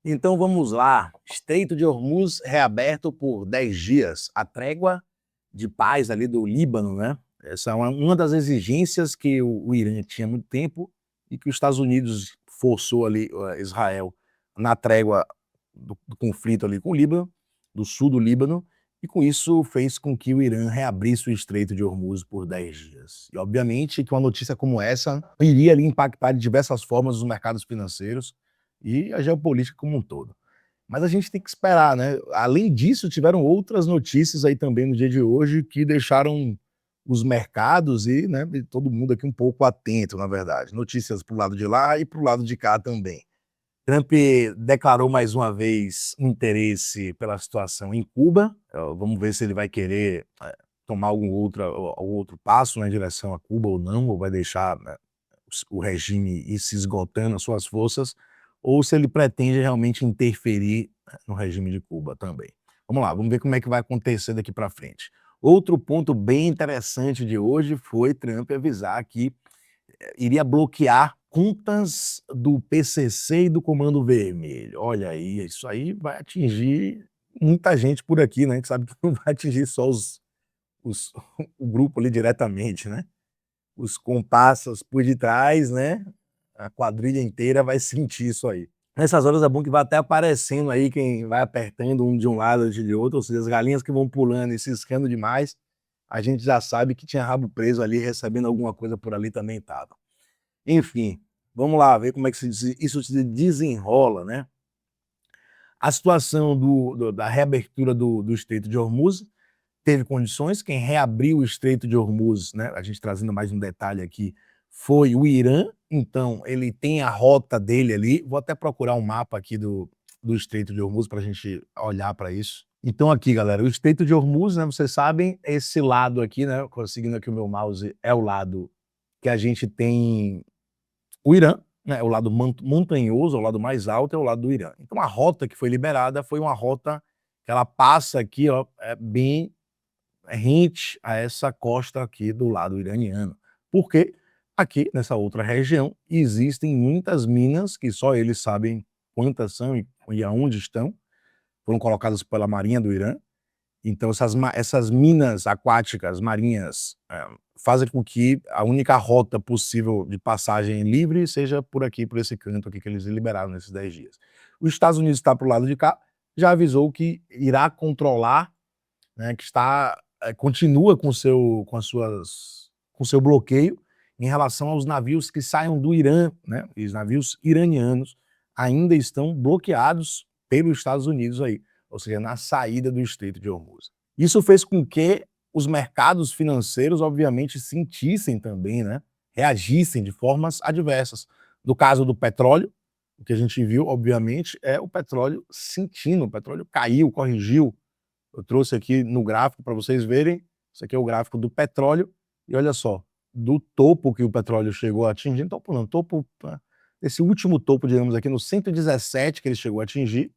Então vamos lá. Estreito de Hormuz reaberto por 10 dias. A trégua de paz ali do Líbano, né? Essa é uma das exigências que o Irã tinha há muito tempo e que os Estados Unidos forçou ali Israel na trégua do conflito ali com o Líbano, do sul do Líbano, e com isso fez com que o Irã reabrisse o Estreito de Hormuz por 10 dias. E obviamente que uma notícia como essa iria ali impactar de diversas formas os mercados financeiros e a geopolítica como um todo. Mas a gente tem que esperar, né? Além disso, tiveram outras notícias aí também no dia de hoje que deixaram os mercados e, né, todo mundo aqui um pouco atento, na verdade. Notícias para o lado de lá e para o lado de cá também. Trump declarou mais uma vez interesse pela situação em Cuba. Vamos ver se ele vai querer tomar algum outro passo na direção a Cuba ou não, ou vai deixar, né, o regime ir se esgotando as suas forças, ou se ele pretende realmente interferir, né, no regime de Cuba também. Vamos lá, vamos ver como é que vai acontecer daqui para frente. Outro ponto bem interessante de hoje foi Trump avisar que iria bloquear contas do PCC e do Comando Vermelho. Olha aí, isso aí vai atingir muita gente por aqui, né, a gente sabe que não vai atingir só os o grupo ali diretamente, né, os comparsas por detrás, né, a quadrilha inteira vai sentir isso aí. Nessas horas é bom que vai até aparecendo aí quem vai apertando um de um lado, outro de outro, ou seja, as galinhas que vão pulando e ciscando demais, a gente já sabe que tinha rabo preso ali, recebendo alguma coisa por ali também estava. Enfim, vamos lá ver como é que isso se desenrola, né. A situação da reabertura do Estreito de Hormuz teve condições. Quem reabriu o Estreito de Hormuz, né, a gente trazendo mais um detalhe aqui, foi o Irã. Então ele tem a rota dele ali. Vou até procurar um mapa aqui do Estreito de Hormuz para a gente olhar para isso. Então aqui, galera, o Estreito de Hormuz, né, vocês sabem, esse lado aqui, né, conseguindo aqui o meu mouse, é o lado que a gente tem o Irã, né, o lado montanhoso, o lado mais alto é o lado do Irã. Então a rota que foi liberada foi uma rota que ela passa aqui, ó, bem rente a essa costa aqui do lado iraniano. Porque aqui nessa outra região existem muitas minas que só eles sabem quantas são e aonde estão, foram colocadas pela Marinha do Irã. Então essas minas aquáticas marinhas, fazem com que a única rota possível de passagem livre seja por aqui, por esse canto aqui que eles liberaram nesses 10 dias. Os Estados Unidos está para o lado de cá, já avisou que irá controlar, né, que continua com seu bloqueio em relação aos navios que saiam do Irã, né, os navios iranianos ainda estão bloqueados pelos Estados Unidos aí, ou seja, na saída do Estreito de Hormuz. Isso fez com que os mercados financeiros, obviamente, sentissem também, né, reagissem de formas adversas. No caso do petróleo, o que a gente viu, obviamente, é o petróleo sentindo, o petróleo caiu, corrigiu. Eu trouxe aqui no gráfico para vocês verem, isso aqui é o gráfico do petróleo, e olha só, do topo que o petróleo chegou a atingir, topo não, topo, esse último topo, digamos aqui, no 117 que ele chegou a atingir,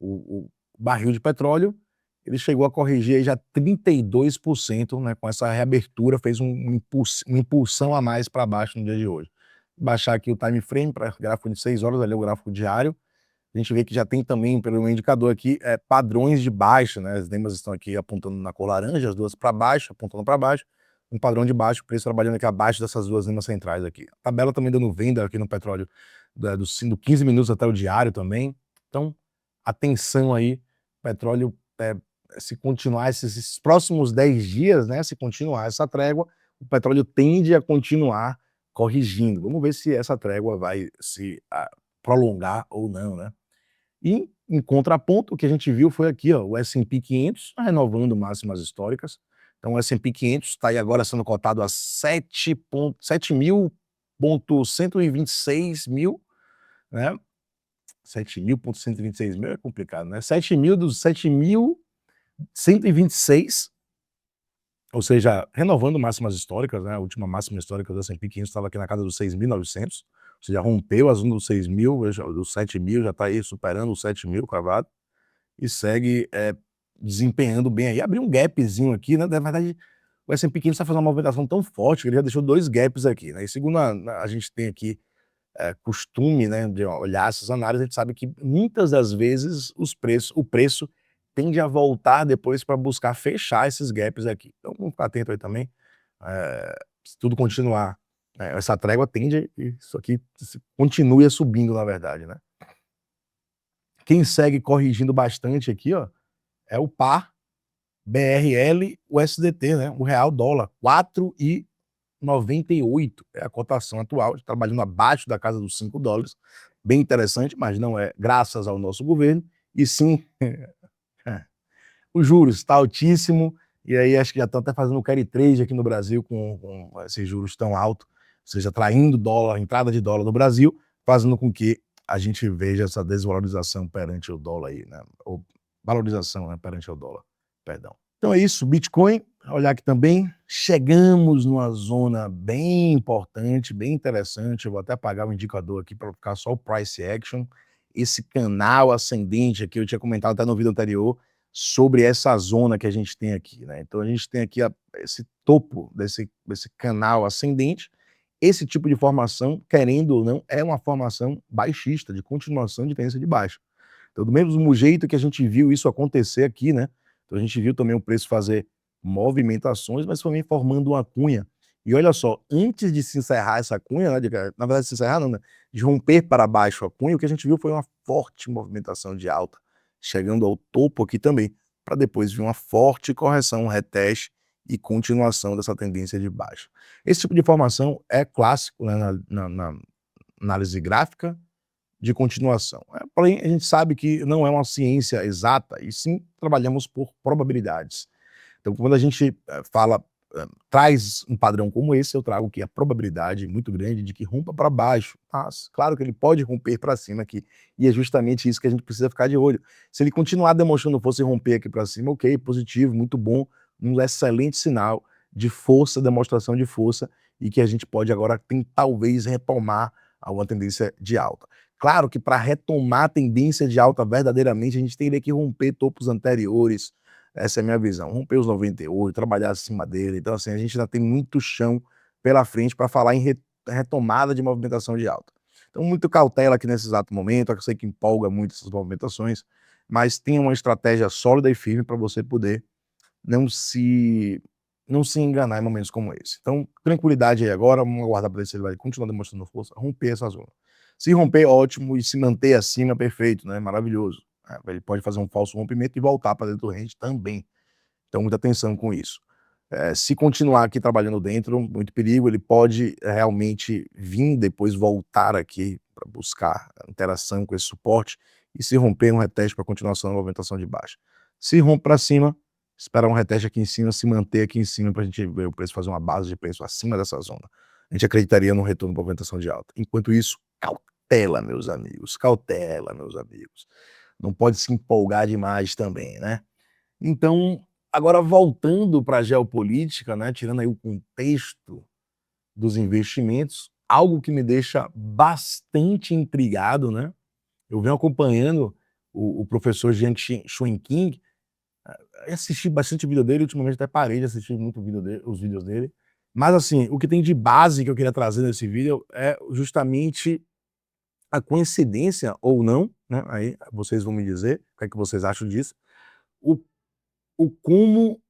o barril de petróleo, ele chegou a corrigir aí já 32%, né, com essa reabertura, fez uma impulsão a mais para baixo no dia de hoje. Baixar aqui o time frame para gráfico de 6 horas, ali é o gráfico diário, a gente vê que já tem também, pelo indicador aqui, padrões de baixa, né, as lemas estão aqui apontando na cor laranja, as duas para baixo, apontando para baixo, um padrão de baixo, o preço trabalhando aqui abaixo dessas duas lemas centrais aqui. A tabela também dando venda aqui no petróleo, do 15 minutos até o diário também. Então, atenção aí, petróleo, se continuar esses próximos 10 dias, né, se continuar essa trégua, o petróleo tende a continuar corrigindo. Vamos ver se essa trégua vai se prolongar ou não, né. E, em contraponto, o que a gente viu foi aqui, ó, o S&P 500 tá renovando máximas históricas. Então o S&P 500 está aí agora sendo cotado a 7.126 mil, né, 7.126 mil é complicado, né, 7.000 dos 7.126, ou seja, renovando máximas históricas, né, a última máxima histórica do S&P 500 estava aqui na casa dos 6.900, ou seja, rompeu a zona dos 6.000, dos 7.000, já está aí superando os 7.000 cravado, e segue desempenhando bem aí. Abriu um gapzinho aqui, né, na verdade, o S&P 500 está fazendo uma movimentação tão forte que ele já deixou 2 gaps aqui, né, e segundo a gente tem aqui costume, né, de olhar essas análises, a gente sabe que muitas das vezes o preço tende a voltar depois para buscar fechar esses gaps aqui. Então vamos ficar atento aí também. Se tudo continuar, essa trégua tende, isso aqui continue subindo, na verdade, né? Quem segue corrigindo bastante aqui, ó, é o par BRL USDT, né? O real dólar, 4,98 é a cotação atual, trabalhando abaixo da casa dos $5. Bem interessante, mas não é graças ao nosso governo, e sim os juros está altíssimo, e aí acho que já estão até fazendo o carry trade aqui no Brasil com esses juros tão altos, ou seja, atraindo dólar, entrada de dólar no Brasil, fazendo com que a gente veja essa desvalorização perante o dólar aí, né? Ou valorização, né, perante o dólar, perdão. Então é isso, Bitcoin, olhar aqui também, chegamos numa zona bem importante, bem interessante, eu vou até apagar o indicador aqui para ficar só o price action, esse canal ascendente aqui, eu tinha comentado até no vídeo anterior, sobre essa zona que a gente tem aqui, né? Então a gente tem aqui esse topo desse canal ascendente, esse tipo de formação, querendo ou não, é uma formação baixista, de continuação de tendência de baixa. Então, do mesmo jeito que a gente viu isso acontecer aqui, né? Então a gente viu também o preço fazer movimentações, mas também formando uma cunha. E olha só, antes de se encerrar essa cunha, né, na verdade se encerrar não, né, de romper para baixo a cunha, o que a gente viu foi uma forte movimentação de alta, chegando ao topo aqui também, para depois vir uma forte correção, um reteste e continuação dessa tendência de baixa. Esse tipo de formação é clássico, né, na análise gráfica de continuação. Porém, a gente sabe que não é uma ciência exata, e sim trabalhamos por probabilidades. Então, quando a gente traz um padrão como esse, eu trago que a probabilidade muito grande de que rompa para baixo, mas claro que ele pode romper para cima aqui, e é justamente isso que a gente precisa ficar de olho. Se ele continuar demonstrando força e romper aqui para cima, ok, positivo, muito bom, um excelente sinal de força, demonstração de força, e que a gente pode agora talvez retomar uma tendência de alta. Claro que para retomar a tendência de alta verdadeiramente, a gente teria que romper topos anteriores, essa é a minha visão. Romper os 98, trabalhar acima dele. Então, assim, a gente ainda tem muito chão pela frente para falar em retomada de movimentação de alta. Então, muito cautela aqui nesse exato momento. Eu sei que empolga muito essas movimentações, mas tenha uma estratégia sólida e firme para você poder não se enganar em momentos como esse. Então, tranquilidade aí agora. Vamos aguardar para ver se ele vai continuar demonstrando força, romper essa zona. Se romper, ótimo, e se manter acima, perfeito, né? Maravilhoso. Ele pode fazer um falso rompimento e voltar para dentro do range também. Então, muita atenção com isso. Se continuar aqui trabalhando dentro, muito perigo, ele pode realmente vir depois voltar aqui para buscar interação com esse suporte e se romper um reteste para continuação da movimentação de baixa. Se rompe para cima, esperar um reteste aqui em cima, se manter aqui em cima para a gente ver o preço fazer uma base de preço acima dessa zona. A gente acreditaria no retorno para movimentação de alta. Enquanto isso, cautela, meus amigos, cautela, meus amigos. Não pode se empolgar demais também, né? Então, agora voltando para a geopolítica, né, tirando aí o contexto dos investimentos, algo que me deixa bastante intrigado, né? Eu venho acompanhando o professor Jiang Shuiqing, assisti bastante vídeo dele, ultimamente até parei de assistir muito os vídeos dele, mas assim, o que tem de base que eu queria trazer nesse vídeo é justamente a coincidência ou não, né? Aí vocês vão me dizer o que é que vocês acham disso, o, como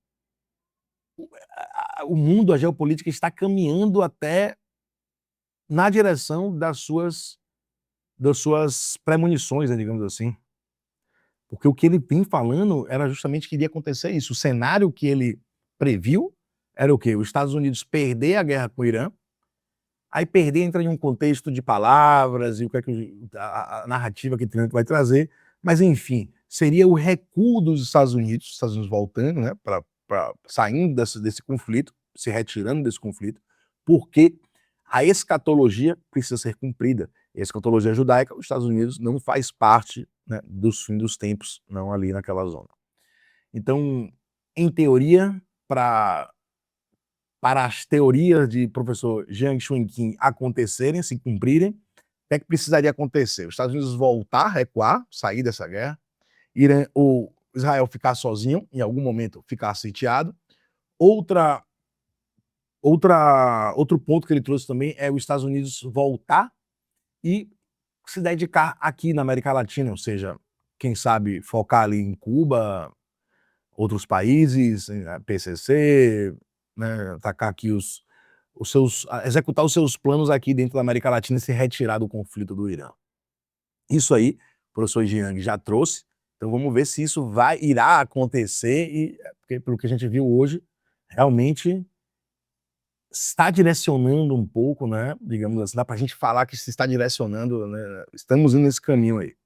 o mundo, a geopolítica está caminhando até na direção das suas premonições, né, digamos assim. Porque o que ele vem falando era justamente que iria acontecer isso. O cenário que ele previu era o quê? Os Estados Unidos perder a guerra com o Irã, aí perder entra em um contexto de palavras e o que é que a narrativa que Trump vai trazer, mas enfim, seria o recuo dos Estados Unidos voltando, né, saindo desse conflito, se retirando desse conflito, porque a escatologia precisa ser cumprida. E a escatologia judaica, os Estados Unidos não faz parte, né, dos fim dos tempos, não ali naquela zona. Então, em teoria, para as teorias de professor Jiang Shuiqing acontecerem, se cumprirem, o que é que precisaria acontecer? Os Estados Unidos voltar, recuar, sair dessa guerra, o Israel ficar sozinho, em algum momento ficar sitiado. Outro ponto que ele trouxe também é os Estados Unidos voltar e se dedicar aqui na América Latina, ou seja, quem sabe focar ali em Cuba, outros países, PCC, né, atacar aqui executar os seus planos aqui dentro da América Latina e se retirar do conflito do Irã. Isso aí, o professor Jiang já trouxe, então vamos ver se isso irá acontecer e, porque pelo que a gente viu hoje, realmente está direcionando um pouco, né, digamos assim, dá pra gente falar que se está direcionando, né, estamos indo nesse caminho aí.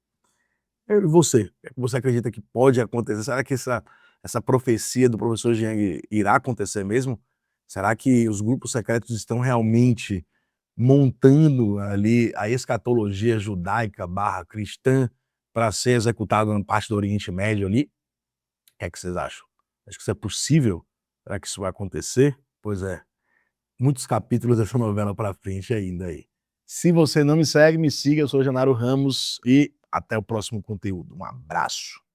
E você, o que é que você acredita que pode acontecer? Será que essa profecia do professor Jiang irá acontecer mesmo? Será que os grupos secretos estão realmente montando ali a escatologia judaica/cristã para ser executada na parte do Oriente Médio ali? O que é que vocês acham? Acho que isso é possível? Será que isso vai acontecer? Pois é, muitos capítulos dessa novela para frente ainda aí. Se você não me segue, me siga, eu sou Janaro Ramos e até o próximo conteúdo. Um abraço.